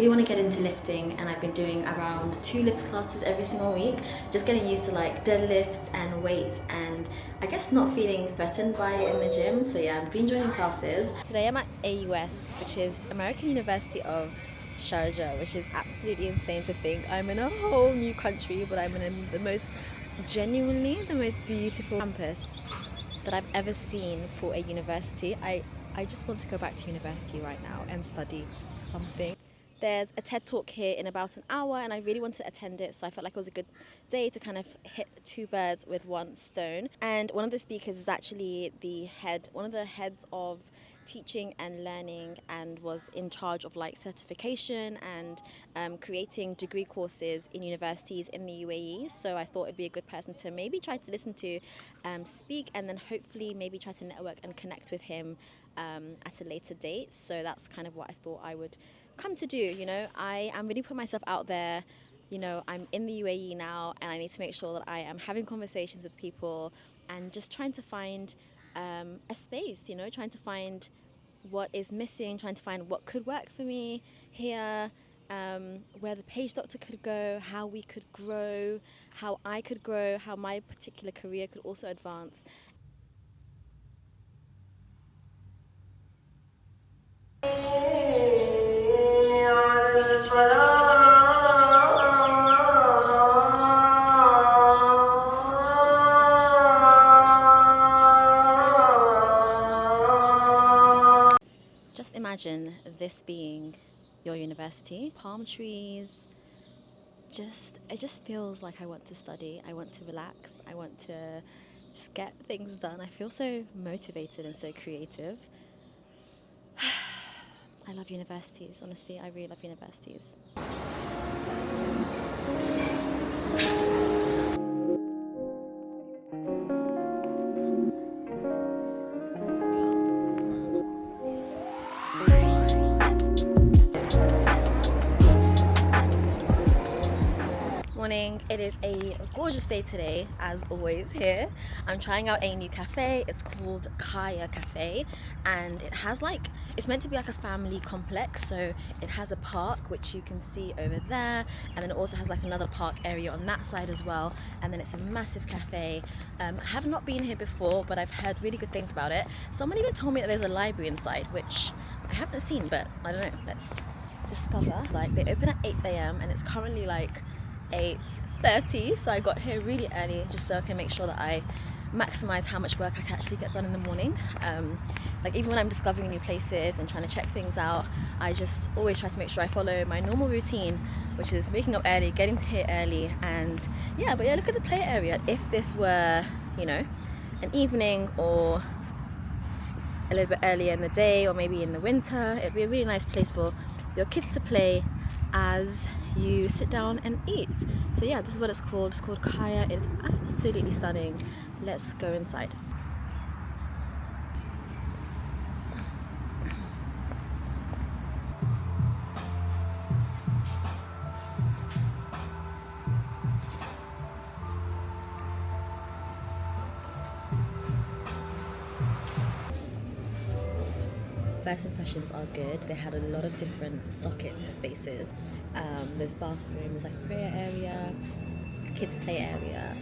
really want to get into lifting, and I've been doing around 2 lift classes every single week, just getting used to like deadlifts and weights, and I guess not feeling threatened by it in the gym. So yeah, I've been joining classes. Today I'm at AUS, which is American University of Sharjah, which is absolutely insane to think I'm in a whole new country, but I'm in the most beautiful campus that I've ever seen for a university. I just want to go back to university right now and study something. There's a TED Talk here in about an hour, and I really wanted to attend it, so I felt like it was a good day to kind of hit 2 birds with 1 stone. And one of the speakers is actually one of the heads of teaching and learning, and was in charge of like certification and creating degree courses in universities in the UAE. So I thought it'd be a good person to maybe try to listen to speak, and then hopefully maybe try to network and connect with him at a later date. So that's kind of what I thought I would come to do. You know, I am really putting myself out there. You know, I'm in the UAE now, and I need to make sure that I am having conversations with people and just trying to find a space, you know, trying to find what is missing, trying to find what could work for me here, where the page doctor could go, how we could grow, how I could grow, how my particular career could also advance. Just imagine this being your university, palm trees. It just feels like I want to study, I want to relax, I want to just get things done. I feel so motivated and so creative. I love universities, honestly, I really love universities. Morning. It is a gorgeous day today, as always here. I'm trying out a new cafe. It's called Kaya Cafe, and it's meant to be like a family complex. So it has a park, which you can see over there, and then it also has like another park area on that side as well, and then it's a massive cafe. I have not been here before, but I've heard really good things about it. Someone even told me that there's a library inside, which I haven't seen, but I don't know, let's discover. Like, they open at 8 a.m. and it's currently like 8:30, so I got here really early just so I can make sure that I maximize how much work I can actually get done in the morning. Like, even when I'm discovering new places and trying to check things out, I just always try to make sure I follow my normal routine, which is waking up early, getting here early, and yeah. But yeah, look at the play area. If this were, you know, an evening or a little bit earlier in the day, or maybe in the winter, it'd be a really nice place for your kids to play as you sit down and eat. So yeah, this is what it's called. It's called Kaya. It's absolutely stunning. Let's go inside. First impressions are good. They had a lot of different socket spaces. There's bathrooms, like prayer area, kids play area,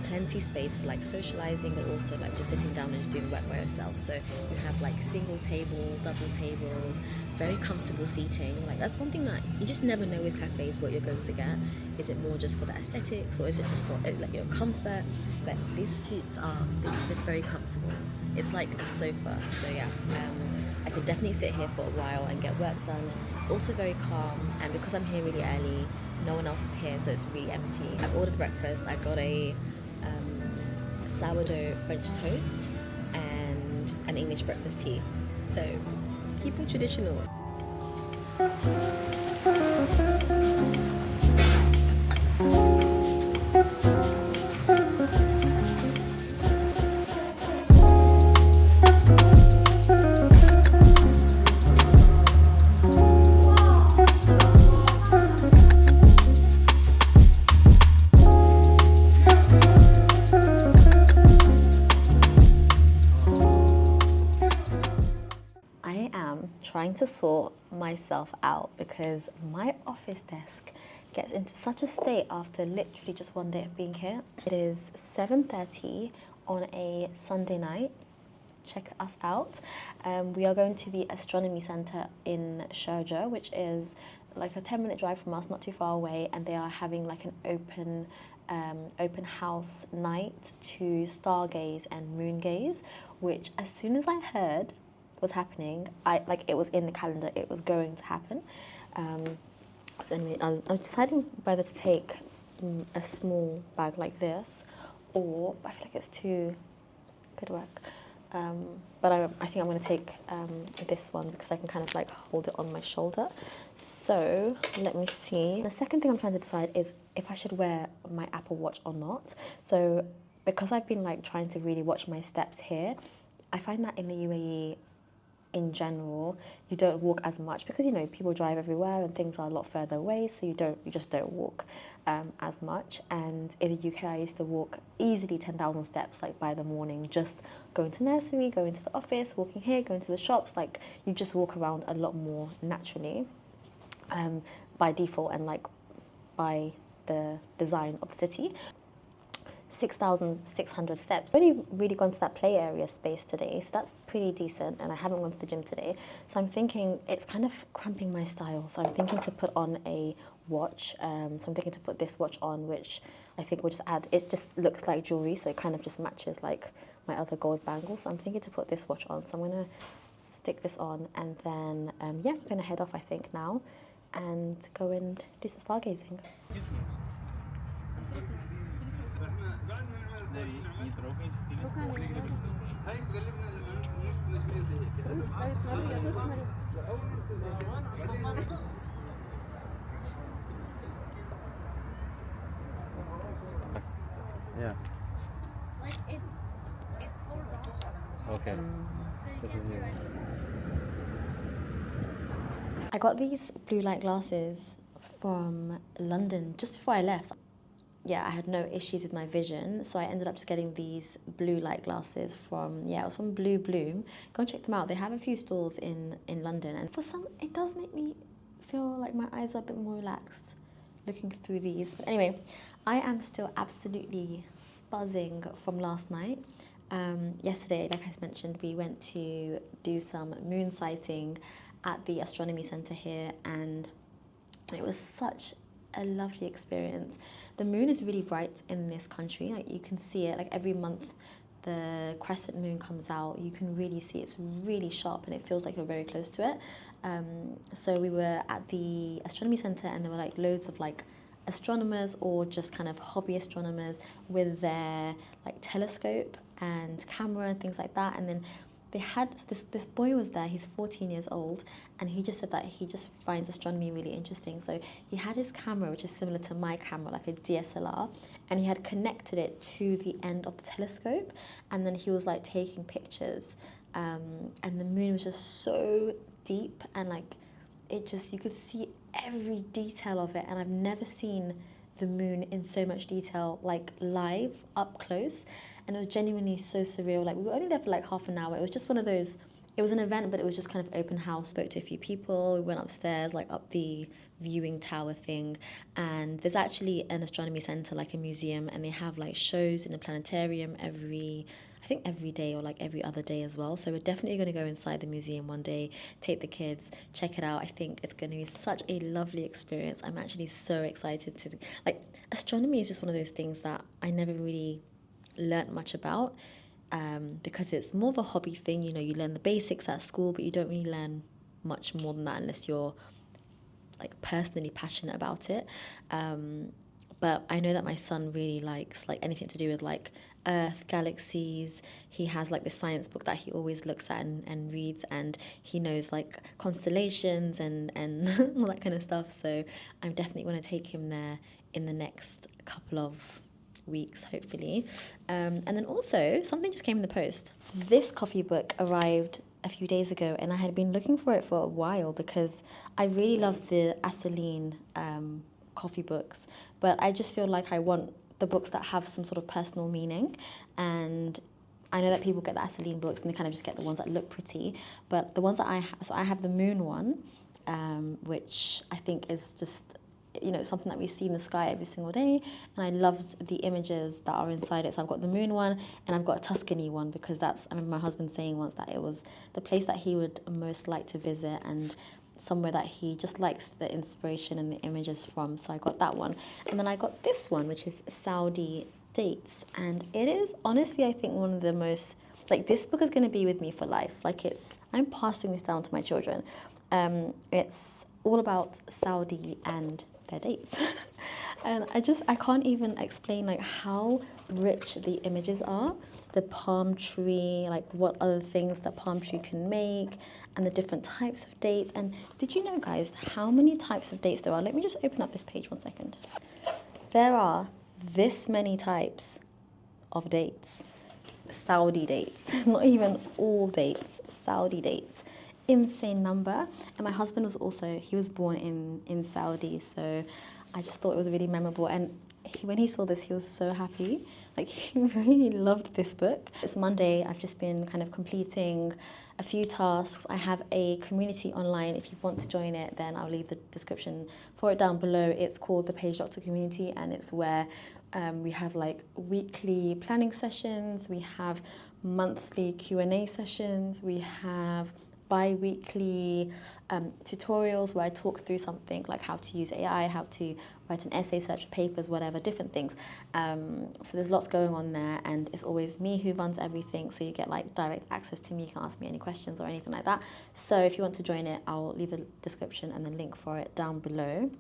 plenty space for like socializing, but also like just sitting down and just doing work by yourself. So you have like single table, double tables, very comfortable seating. Like, that's one thing that you just never know with cafes what you're going to get. Is it more just for the aesthetics, or is it just for like your comfort? But these seats they're very comfortable. It's like a sofa. So yeah, I could definitely sit here for a while and get work done. It's also very calm, and because I'm here really early, no one else is here, so it's really empty. I've ordered breakfast. I got a sourdough French toast and an English breakfast tea. So keep it traditional. to sort myself out because my office desk gets into such a state after literally just one day of being here. It is 7:30 on a Sunday night. Check us out. We are going to the Astronomy Centre in Sharjah, which is like a 10-minute drive from us, not too far away, and they are having like an open house night to stargaze and moon gaze, which as soon as I heard was happening, it was in the calendar, it was going to happen. So anyway, I was deciding whether to take a small bag like this, or I feel like it's too could work. But I think I'm going to take this one because I can kind of like hold it on my shoulder. So let me see. The second thing I'm trying to decide is if I should wear my Apple Watch or not. So because I've been like trying to really watch my steps here, I find that in the UAE in general, you don't walk as much because, you know, people drive everywhere and things are a lot further away, so you just don't walk as much. And in the UK, I used to walk easily 10,000 steps like by the morning, just going to nursery, going to the office, walking here, going to the shops. Like you just walk around a lot more naturally by default and like by the design of the city. 6,600 steps. I've only really gone to that play area space today, so that's pretty decent, and I haven't gone to the gym today. So I'm thinking it's kind of cramping my style, so I'm thinking to put on a watch. So I'm thinking to put this watch on, which I think will just add, it just looks like jewelry, so it kind of just matches like my other gold bangles. So I'm thinking to put this watch on, so I'm going to stick this on, and then yeah, I'm going to head off I think now and go and do some stargazing. Yeah. Like it's horizontal. Okay. This is new. I got these blue light glasses from London just before I left. Yeah, I had no issues with my vision, so I ended up just getting these blue light glasses from, yeah, it was from Blue Bloom. Go and check them out. They have a few stores in London, and for some, it does make me feel like my eyes are a bit more relaxed looking through these. But anyway, I am still absolutely buzzing from last night. Yesterday, like I mentioned, we went to do some moon sighting at the Astronomy Centre here, and it was such a lovely experience. The moon is really bright in this country. Like you can see it, like every month the crescent moon comes out, you can really see it's really sharp and it feels like you're very close to it. So we were at the Astronomy Centre, and there were like loads of like astronomers or just kind of hobby astronomers with their like telescope and camera and things like that. And then they had this boy was there, he's 14 years old, and he just said that he just finds astronomy really interesting. So he had his camera, which is similar to my camera, like a DSLR, and he had connected it to the end of the telescope, and then he was like taking pictures, and the moon was just so deep, and like it just, you could see every detail of it, and I've never seen the moon in so much detail, like live up close. And it was genuinely so surreal. Like we were only there for like half an hour. It was just one of those, it was an event, but it was just kind of open house. Spoke to a few people, we went upstairs, like up the viewing tower thing, and there's actually an astronomy centre, like a museum, and they have like shows in the planetarium I think every day or like every other day as well. So we're definitely going to go inside the museum one day, take the kids, check it out. I think it's going to be such a lovely experience. I'm actually so excited to, like, astronomy is just one of those things that I never really learnt much about, because it's more of a hobby thing. You know, you learn the basics at school, but you don't really learn much more than that unless you're like personally passionate about it. But I know that my son really likes like anything to do with like Earth, galaxies. He has like the science book that he always looks at and reads, and he knows like constellations and all that kind of stuff. So I'm definitely going to take him there in the next couple of weeks, hopefully. And then also something just came in the post. This coffee book arrived a few days ago, and I had been looking for it for a while because I really love the Asaline coffee books, but I just feel like I want the books that have some sort of personal meaning. And I know that people get the Aceline books and they kind of just get the ones that look pretty, but the ones that I have, so I have the moon one, which I think is just, you know, something that we see in the sky every single day, and I loved the images that are inside it. So I've got the moon one, and I've got a Tuscany one, because that's, I remember my husband saying once that it was the place that he would most like to visit, and somewhere that he just likes the inspiration and the images from. So I got that one, and then I got this one, which is Saudi dates, and it is honestly, I think, one of the most, like, this book is going to be with me for life. Like, I'm passing this down to my children. It's all about Saudi and their dates. And I can't even explain like how rich the images are. The palm tree, like what other things that palm tree can make, and the different types of dates. And did you know, guys, how many types of dates there are? Let me just open up this page 1 second. There are this many types of dates. Saudi dates, not even all dates, Saudi dates. Insane number. And my husband was also, he was born in Saudi, so I just thought it was really memorable. And when he saw this, he was so happy. Like, he really loved this book. It's Monday. I've just been kind of completing a few tasks. I have a community online. If you want to join it, then I'll leave the description for it down below. It's called the Page Doctor Community, and it's where we have like weekly planning sessions, we have monthly Q&A sessions, we have bi-weekly tutorials where I talk through something like how to use AI, how to write an essay, search papers, whatever, different things. So there's lots going on there, and it's always me who runs everything, so you get like direct access to me. You can ask me any questions or anything like that. So if you want to join it, I'll leave a description and the link for it down below.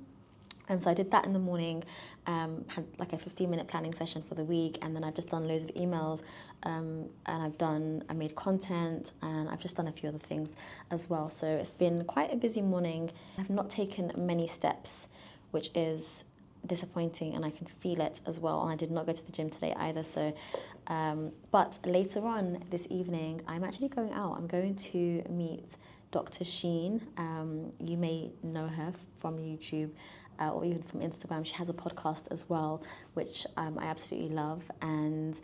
So I did that in the morning, had like a 15-minute planning session for the week, and then I've just done loads of emails, and I made content, and I've just done a few other things as well. So it's been quite a busy morning. I've not taken many steps, which is disappointing, and I can feel it as well. And I did not go to the gym today either. So, but later on this evening, I'm actually going out. I'm going to meet Dr. Sheen. You may know her from YouTube. Or even from Instagram. She has a podcast as well, which I absolutely love, and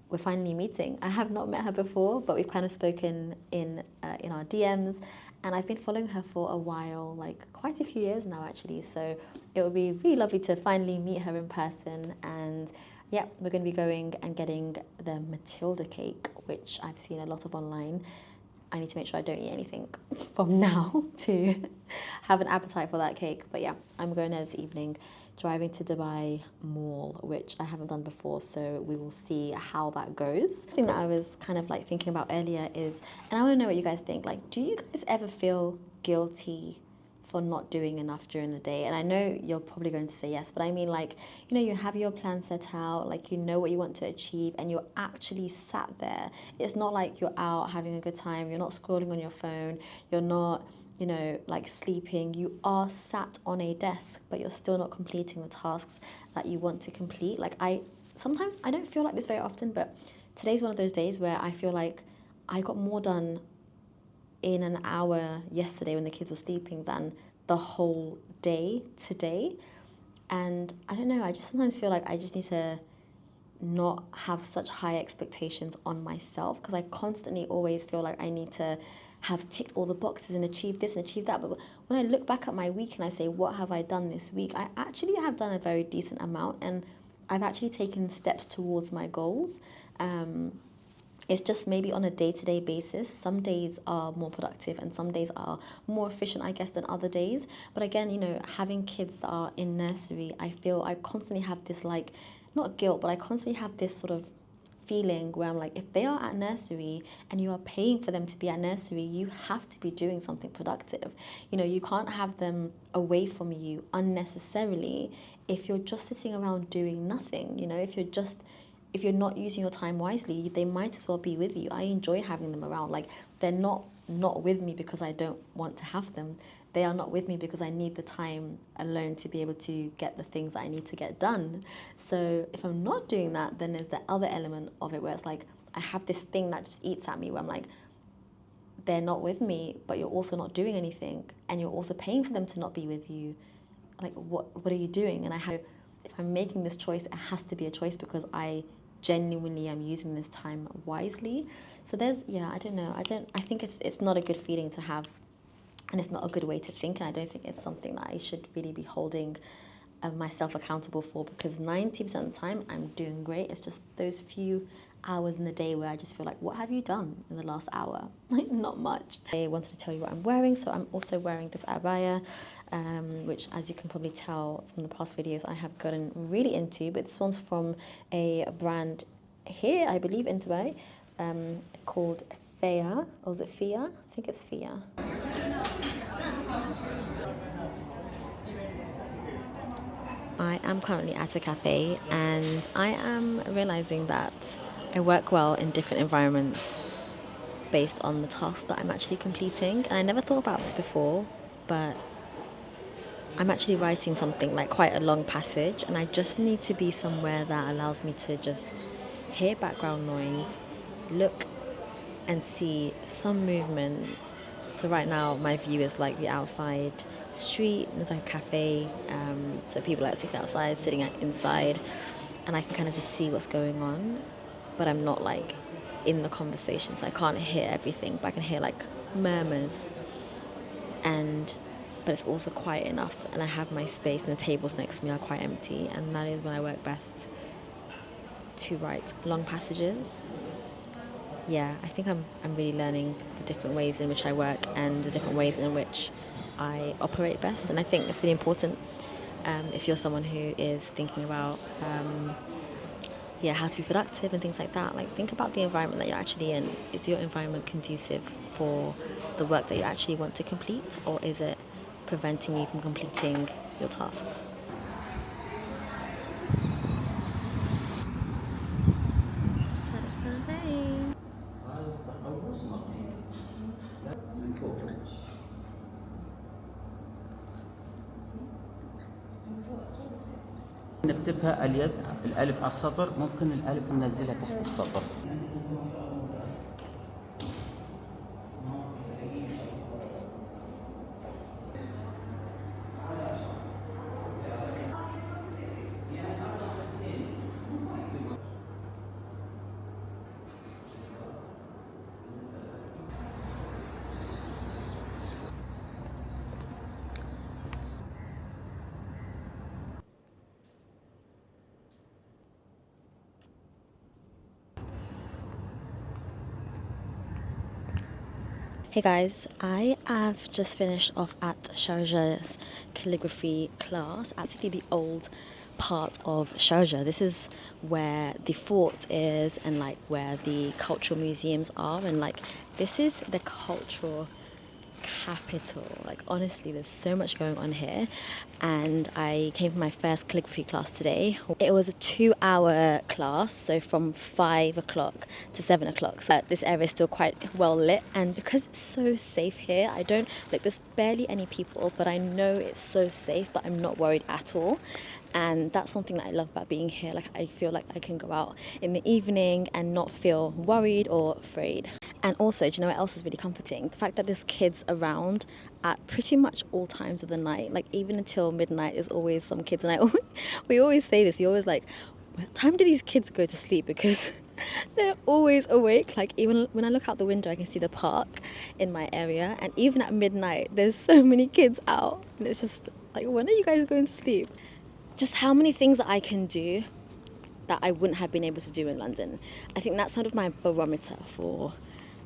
we're finally meeting. I have not met her before, but we've kind of spoken in our DMs, and I've been following her for a while, like quite a few years now actually, so it would be really lovely to finally meet her in person. And yeah, we're going to be going and getting the Matilda cake, which I've seen a lot of online. I need to make sure I don't eat anything from now to have an appetite for that cake. But yeah, I'm going there this evening, driving to Dubai Mall, which I haven't done before, so we will see how that goes. The thing that I was kind of like thinking about earlier is, and I want to know what you guys think, like, do you guys ever feel guilty for not doing enough during the day? And I know you're probably going to say yes, but I mean, like, you know, you have your plan set out, like, you know what you want to achieve, and you're actually sat there. It's not like you're out having a good time, you're not scrolling on your phone, you're not, you know, like sleeping. You are sat on a desk, but you're still not completing the tasks that you want to complete. Like, sometimes I don't feel like this very often, but today's one of those days where I feel like I got more done in an hour yesterday when the kids were sleeping than the whole day today. And I don't know, I just sometimes feel like I just need to not have such high expectations on myself, because I constantly always feel like I need to have ticked all the boxes and achieved this and achieved that. But when I look back at my week and I say, what have I done this week? I actually have done a very decent amount, and I've actually taken steps towards my goals. It's just maybe on a day-to-day basis. Some days are more productive and some days are more efficient, I guess, than other days. But again, you know, having kids that are in nursery, I feel I constantly have this, like, not guilt, but I constantly have this sort of feeling where I'm like, if they are at nursery and you are paying for them to be at nursery, you have to be doing something productive. You know, you can't have them away from you unnecessarily if you're just sitting around doing nothing. You know, if you're not using your time wisely, they might as well be with you. I enjoy having them around. Like, they're not with me because I don't want to have them. They are not with me because I need the time alone to be able to get the things that I need to get done. So if I'm not doing that, then there's the other element of it where it's like, I have this thing that just eats at me where I'm like, they're not with me, but you're also not doing anything, and you're also paying for them to not be with you. Like, what are you doing? And if I'm making this choice, it has to be a choice because I genuinely am using this time wisely. So there's, yeah, I don't know. I think it's not a good feeling to have, and it's not a good way to think, and I don't think it's something that I should really be holding myself accountable for, because 90% of the time I'm doing great. It's just those few hours in the day where I just feel like, what have you done in the last hour? Like, not much. I wanted to tell you what I'm wearing, so I'm also wearing this abaya, which, as you can probably tell from the past videos, I have gotten really into, but this one's from a brand here, I believe, in Dubai, called Fia, or is it Fia? I think it's Fia. I am currently at a cafe, and I am realizing that I work well in different environments based on the task that I'm actually completing. And I never thought about this before, but I'm actually writing something like quite a long passage, and I just need to be somewhere that allows me to just hear background noise, look and see some movement. So right now my view is like the outside street. There's like a cafe, so people are sitting outside, sitting inside, and I can kind of just see what's going on, but I'm not like in the conversation, so I can't hear everything, but I can hear like murmurs, but it's also quiet enough, and I have my space, and the tables next to me are quite empty, and that is when I work best to write long passages. Yeah, I think I'm really learning the different ways in which I work and the different ways in which I operate best. And I think it's really important, if you're someone who is thinking about how to be productive and things like that. Like, think about the environment that you're actually in. Is your environment conducive for the work that you actually want to complete, or is it preventing you from completing your tasks? Set it for the day. نكتبها اليد الألف على السطر، ممكن الألف ننزلها تحت السطر. Hey guys, I have just finished off at Sharjah's calligraphy class, actually the old part of Sharjah. This is where the fort is, and like where the cultural museums are, and like this is the cultural capital. Like, honestly, there's so much going on here, and I came for my first calligraphy class today. It was a 2-hour class, so from 5 o'clock to 7 o'clock. So this area is still quite well lit, and because it's so safe here, I don't like, there's barely any people, but I know it's so safe that I'm not worried at all. And that's something that I love about being here. Like, I feel like I can go out in the evening and not feel worried or afraid. And also, do you know what else is really comforting? The fact that there's kids around at pretty much all times of the night. Like, even until midnight, there's always some kids. And we always say this. We always like, what time do these kids go to sleep? Because they're always awake. Like, even when I look out the window, I can see the park in my area. And even at midnight, there's so many kids out. And it's just like, when are you guys going to sleep? Just how many things that I can do that I wouldn't have been able to do in London. I think that's sort of my barometer for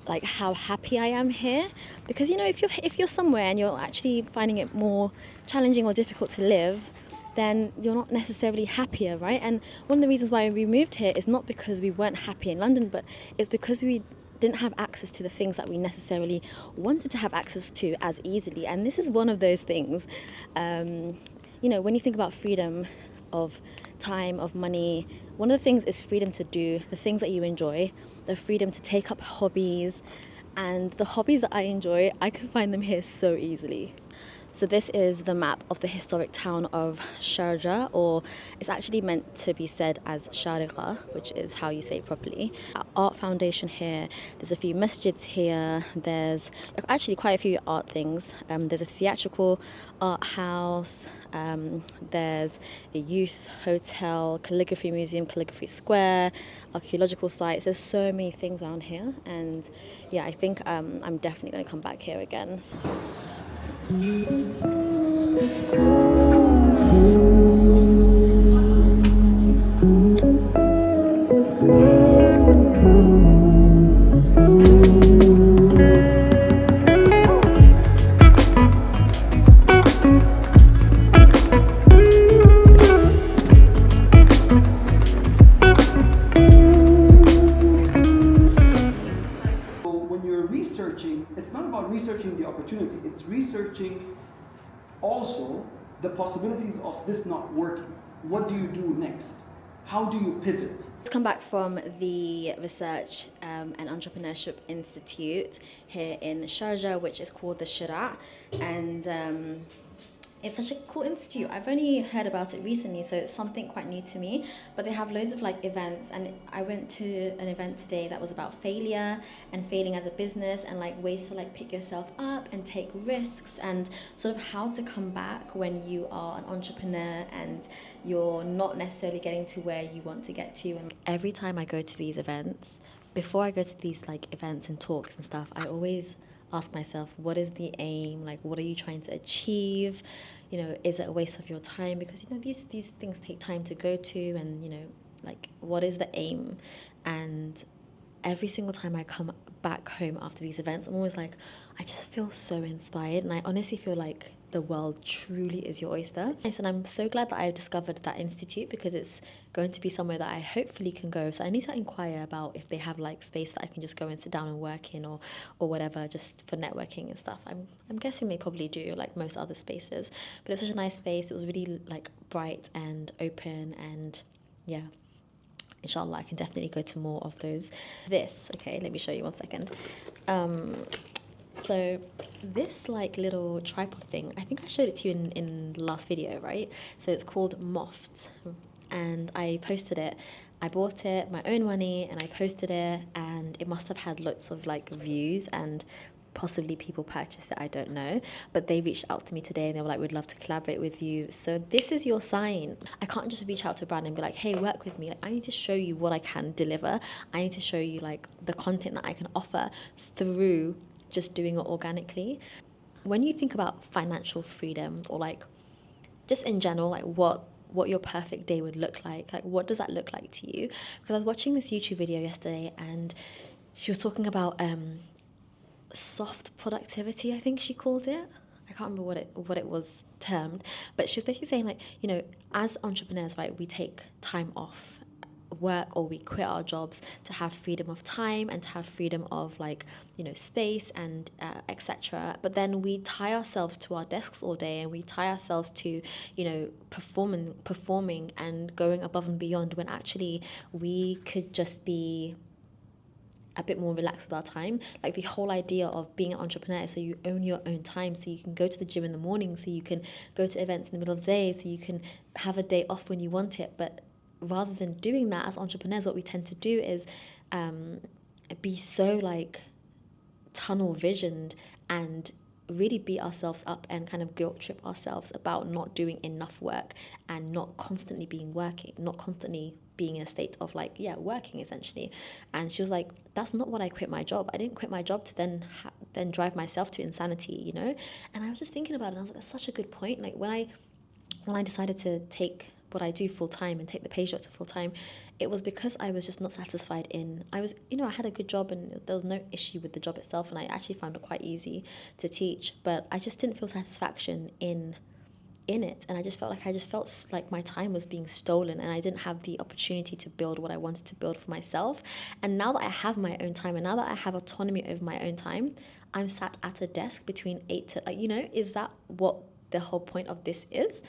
like how happy I am here. Because, you know, if you're somewhere and you're actually finding it more challenging or difficult to live, then you're not necessarily happier, right? And one of the reasons why we moved here is not because we weren't happy in London, but it's because we didn't have access to the things that we necessarily wanted to have access to as easily. And this is one of those things. You know, when you think about freedom of time, of money, one of the things is freedom to do the things that you enjoy, the freedom to take up hobbies, and the hobbies that I enjoy, I can find them here so easily. So this is the map of the historic town of Sharjah, or it's actually meant to be said as Sharqa, which is how you say it properly. Our art foundation here, there's a few masjids here, there's actually quite a few art things. There's a theatrical art house, there's a youth hotel, calligraphy museum, calligraphy square, archaeological sites. There's so many things around here, and yeah, I think I'm definitely going to come back here again. So. When you're researching, it's not about researching the opportunity, it's researching also the possibilities of this not working. What do you do next? How do you pivot? Let's come back from the Research and Entrepreneurship Institute here in Sharjah, which is called the Shira, and it's such a cool institute. I've only heard about it recently, so it's something quite new to me, but they have loads of like events, and I went to an event today that was about failure and failing as a business, and like ways to like pick yourself up and take risks, and sort of how to come back when you are an entrepreneur and you're not necessarily getting to where you want to get to. And every time I go to these events, before I go to these like events and talks and stuff, I always ask myself, what is the aim? Like, what are you trying to achieve? You know, is it a waste of your time? Because, you know, these things take time to go to, and, you know, like, what is the aim? And every single time I come back home after these events, I'm always like, I just feel so inspired, and I honestly feel like the world truly is your oyster. And I'm so glad that I discovered that institute, because it's going to be somewhere that I hopefully can go. So I need to inquire about if they have like space that I can just go and sit down and work in, or whatever, just for networking and stuff. I'm guessing they probably do, like most other spaces. But it was such a nice space. It was really like bright and open, and yeah. Inshallah, I can definitely go to more of those. Okay, let me show you 1 second. So this like little tripod thing, I think I showed it to you in the last video, right? So it's called Moft, and I posted it. I bought it, my own money, and I posted it, and it must have had lots of like views, and possibly people purchased it, I don't know, but they reached out to me today and they were like, we'd love to collaborate with you. So this is your sign. I can't just reach out to a brand and be like, hey, work with me. Like, I need to show you what I can deliver. I need to show you like the content that I can offer through just doing it organically. When you think about financial freedom, or like just in general, like what your perfect day would look like what does that look like to you? Because I was watching this YouTube video yesterday, and she was talking about soft productivity, I think she called it. I can't remember what it was termed, but she was basically saying, like, you know, as entrepreneurs, right, we take time off work, or we quit our jobs to have freedom of time and to have freedom of, like, you know, space and etc. But then we tie ourselves to our desks all day, and we tie ourselves to, you know, performing and going above and beyond, when actually we could just be a bit more relaxed with our time. Like, the whole idea of being an entrepreneur, so you own your own time, so you can go to the gym in the morning, so you can go to events in the middle of the day, so you can have a day off when you want it. But rather than doing that, as entrepreneurs, what we tend to do is be so like tunnel visioned and really beat ourselves up and kind of guilt trip ourselves about not doing enough work, and not constantly not constantly being in a state of like, yeah, working essentially. And she was like, that's not what I quit my job. I didn't quit my job to then drive myself to insanity, you know? And I was just thinking about it, and I was like, that's such a good point. Like, when I decided to take what I do full time and take the page job to full time, it was because I was just not satisfied I had a good job, and there was no issue with the job itself, and I actually found it quite easy to teach, but I just didn't feel satisfaction in it, and I just felt like my time was being stolen, and I didn't have the opportunity to build what I wanted to build for myself. And now that I have my own time, and now that I have autonomy over my own time, I'm sat at a desk between 8 to, like, you know, is that what the whole point of this is,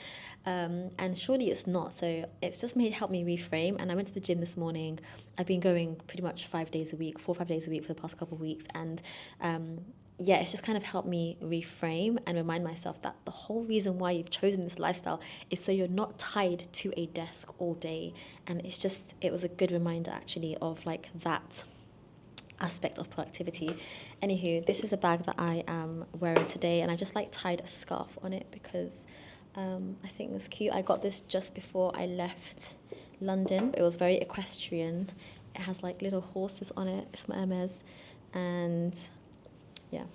and surely it's not. So it's just helped me reframe. And I went to the gym this morning. I've been going pretty much 5 days a week, 4 or 5 days a week for the past couple of weeks, and yeah, it's just kind of helped me reframe and remind myself that the whole reason why you've chosen this lifestyle is so you're not tied to a desk all day. And it was a good reminder actually of like that aspect of productivity. Anywho, this is the bag that I am wearing today, and I just like tied a scarf on it because I think it's cute. I got this just before I left London. It was very equestrian. It has like little horses on it. It's my Hermes, and yeah,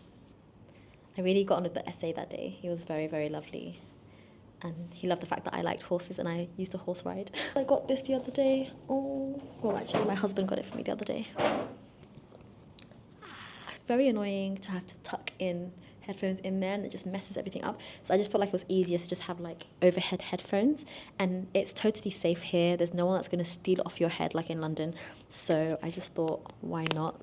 I really got on with the essay that day. He was very, very lovely, and he loved the fact that I liked horses and I used to horse ride. I got this the other day. Oh, well, actually my husband got it for me the other day. It's very annoying to have to tuck in headphones in there, and it just messes everything up. So I just felt like it was easier to just have like overhead headphones, and it's totally safe here. There's no one that's going to steal it off your head like in London. So I just thought, why not?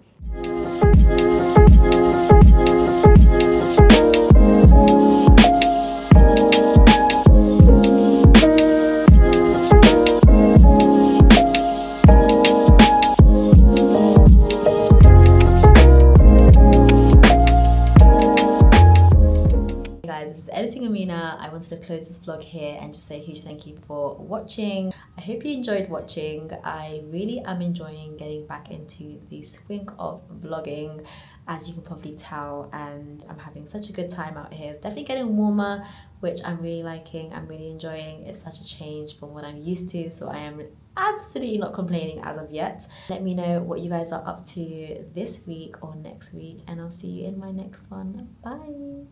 Editing Amina. I wanted to close this vlog here and just say a huge thank you for watching. I hope you enjoyed watching. I really am enjoying getting back into the swing of vlogging, as you can probably tell, and I'm having such a good time out here. It's definitely getting warmer, which I'm really liking. I'm really enjoying. It's such a change from what I'm used to, so I am absolutely not complaining as of yet. Let me know what you guys are up to this week or next week, and I'll see you in my next one. Bye.